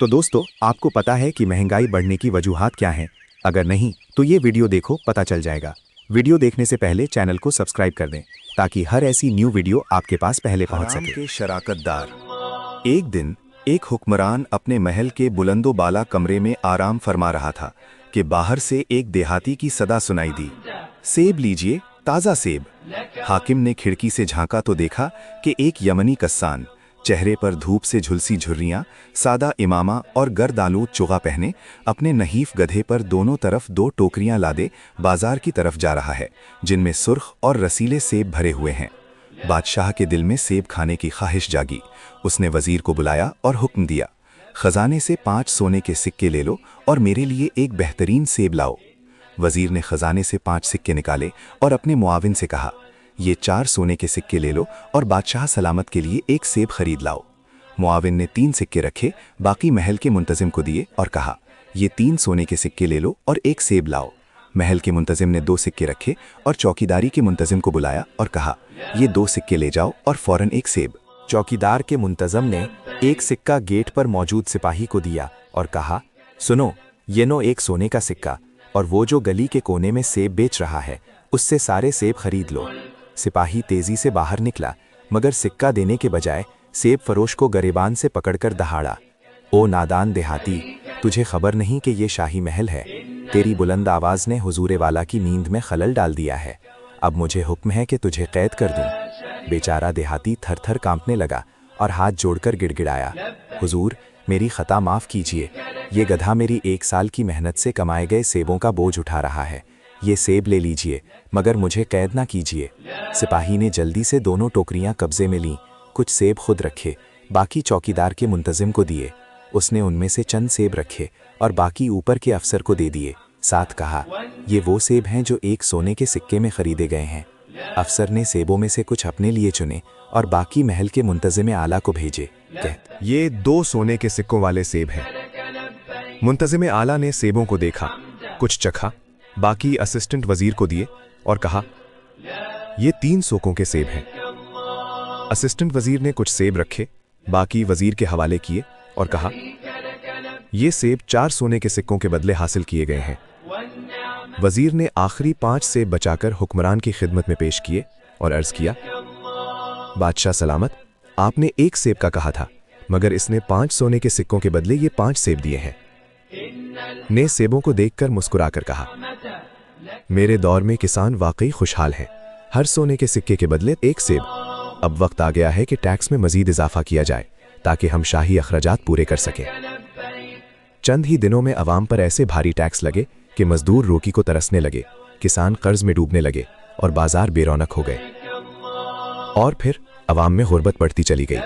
तो दोस्तों, आपको पता है कि महंगाई बढ़ने की वजूहात क्या हैं? अगर नहीं तो ये वीडियो देखो, पता चल जाएगा। वीडियो देखने से पहले चैनल को सब्सक्राइब कर दें ताकि हर ऐसी न्यू वीडियो आपके पास पहले पहुंच सके। के शराकतदार। एक दिन एक हुक्मरान अपने महल के बुलंदो बाला कमरे में आराम फरमा रहा था कि बाहर से एक देहाती की सदा सुनाई दी, सेब लीजिए, ताज़ा सेब। हाकिम ने खिड़की से झांका तो देखा कि एक यमनी कस्सान, चेहरे पर धूप से झुलसी झुर्रियां, सादा इमामा और गर्दालूद चुगा पहने, अपने नहीफ गधे पर दोनों तरफ 2 टोकरियां लादे बाजार की तरफ जा रहा है, जिनमें सुर्ख और रसीले सेब भरे हुए हैं। बादशाह के दिल में सेब खाने की ख्वाहिश जागी। उसने वजीर को बुलाया और हुक्म दिया, खजाने से 5 सोने के सिक्के ले लो और मेरे लिए एक बेहतरीन सेब लाओ। वजीर ने खजाने से 5 सिक्के निकाले और अपने मुआविन से कहा, ये 4 सोने के सिक्के ले लो और बादशाह सलामत के लिए एक सेब खरीद लाओ। मुआविन ने 3 सिक्के रखे, बाकी महल के मुंतजिम को दिए और कहा, ये 3 सोने के सिक्के ले लो और एक सेब लाओ। महल के मुंतजिम ने 2 सिक्के रखे और चौकीदारी के मुंतजिम को बुलाया और कहा, ये 2 सिक्के ले जाओ और फौरन एक सेब। चौकीदार के मुंतजिम ने एक सिक्का गेट पर मौजूद सिपाही को दिया और कहा, सुनो, ये नो एक सोने का सिक्का, और वो जो गली के कोने में सेब बेच रहा है उससे सारे सेब खरीद लो। सिपाही तेजी से बाहर निकला, मगर सिक्का देने के बजाय सेब फरोश को गरेबान से पकड़कर दहाड़ा। ओ नादान देहाती, तुझे खबर नहीं कि ये शाही महल है? तेरी बुलंद आवाज ने हुजूरे वाला की नींद में खलल डाल दिया है। अब मुझे हुक्म है कि तुझे कैद कर दूं। बेचारा देहाती थर थर कांपने लगा और हाथ जोड़कर गिड़गिड़ाया, हुजूर, मेरी खता माफ़ कीजिए। ये गधा मेरी 1 साल की मेहनत से कमाए गए सेबों का बोझ उठा रहा है। ये सेब ले लीजिए, मगर मुझे कैद ना कीजिए। सिपाही ने जल्दी से दोनों टोकरियां कब्जे में लीं, कुछ सेब खुद रखे, बाकी चौकीदार के मुंतजिम को दिए। उसने उनमें से चंद सेब रखे और बाकी ऊपर के अफसर को दे दिए। साथ कहा, ये वो सेब हैं जो 1 सोने के सिक्के में खरीदे गए हैं। अफसर ने सेबों में से कुछ अपने लिए चुने और बाकी महल के मुंतजिम आला को भेजे। ये 2 सोने के सिक्कों वाले सेब हैं। मुंतजिम आला ने सेबों को देखा, कुछ चखा, बाकी असिस्टेंट वजीर को दिए और कहा, ये 3 सोकों के सेब हैं। असिस्टेंट वजीर ने कुछ सेब रखे, बाकी वजीर के हवाले किए और कहा, ये सेब 4 सोने के सिक्कों के बदले हासिल किए गए हैं। वजीर ने आखिरी 5 सेब बचाकर हुक्मरान की खिदमत में पेश किए और अर्ज किया, बादशाह सलामत, आपने 1 सेब का कहा था, मगर इसने 5 सोने के सिक्कों के बदले ये 5 सेब दिए हैं। ने सेबों को देखकर मुस्कुराकर कहा, मेरे दौर में किसान वाकई खुशहाल हैं। हर सोने के सिक्के के बदले 1 सेब। अब वक्त आ गया है कि टैक्स में मजीद इजाफा किया जाए ताकि हम शाही अखराजात पूरे कर सकें। चंद ही दिनों में अवाम पर ऐसे भारी टैक्स लगे कि मजदूर रोकी को तरसने लगे, किसान कर्ज में डूबने लगे और बाजार बेरौनक हो गए। और फिर अवाम में गुर्बत बढ़ती चली गई।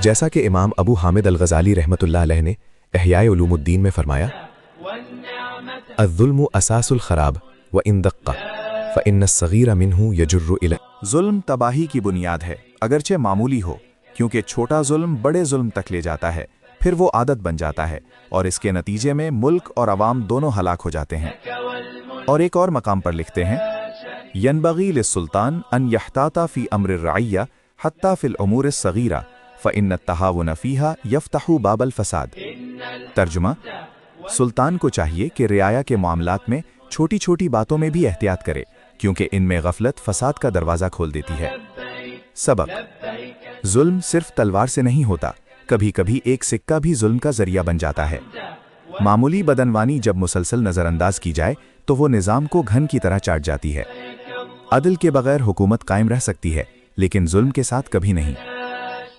जैसा कि इमाम अबू हामिद अल गज़ाली रहमतुल्लाह अलैह ने इहयाए उलूमुद्दीन में फरमाया, अज़्ज़ुल्मु असासुल खराब व इन दक्का फ़इन्न अस्सगीरा मिन्हु यजुर्रु इलैह। जुल्म तबाही की बुनियाद है, अगरचे मामूली हो, क्योंकि छोटा जुल्म बड़े जुल्म तक ले जाता है, फिर वो आदत बन जाता है और इसके नतीजे में मुल्क और अवाम दोनों हलाक हो जाते हैं। और एक और मकाम पर लिखते हैं, यनबगी लिस्सुल्तान अन यहताता फ़ी अम्र रअय्या हत्ता फ़िल उमूर सगीरा फ़इन्न तहावुन फ़ीहा यफ्तहु बाबल फसाद। तर्जुमा, सुल्तान को चाहिए कि रियाया के मामलात में छोटी छोटी बातों में भी एहतियात करे, क्योंकि इनमें गफलत फसाद का दरवाज़ा खोल देती है। सबक, जुल्म सिर्फ तलवार से नहीं होता, कभी कभी एक सिक्का भी जुल्म का जरिया बन जाता है। मामूली बदनवानी जब मुसलसल नज़रअंदाज की जाए तो वो निज़ाम को घन की तरह चाट जाती है। अदल के बगैर हुकूमत कायम रह सकती है, लेकिन जुल्म के साथ कभी नहीं।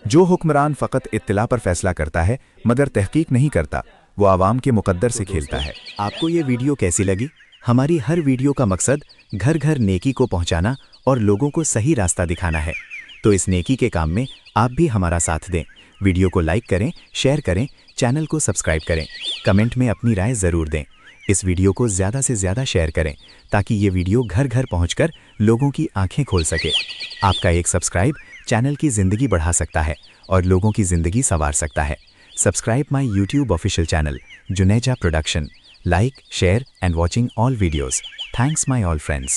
जो हुक्मरान फ़कत इत्तला पर फैसला करता है मगर तहकीक नहीं करता, वो आवाम के मुकद्दर से खेलता है। आपको ये वीडियो कैसी लगी? हमारी हर वीडियो का मकसद घर घर नेकी को पहुंचाना और लोगों को सही रास्ता दिखाना है। तो इस नेकी के काम में आप भी हमारा साथ दें। वीडियो को लाइक करें, शेयर करें, चैनल को सब्सक्राइब करें, कमेंट में अपनी राय ज़रूर दें। इस वीडियो को ज़्यादा से ज़्यादा शेयर करें ताकि ये वीडियो घर घर पहुंचकर लोगों की आंखें खोल सके। आपका एक सब्सक्राइब चैनल की ज़िंदगी बढ़ा सकता है और लोगों की ज़िंदगी संवार सकता है। Subscribe my YouTube official channel Juneja production. Like, share and watching all videos. Thanks my all friends.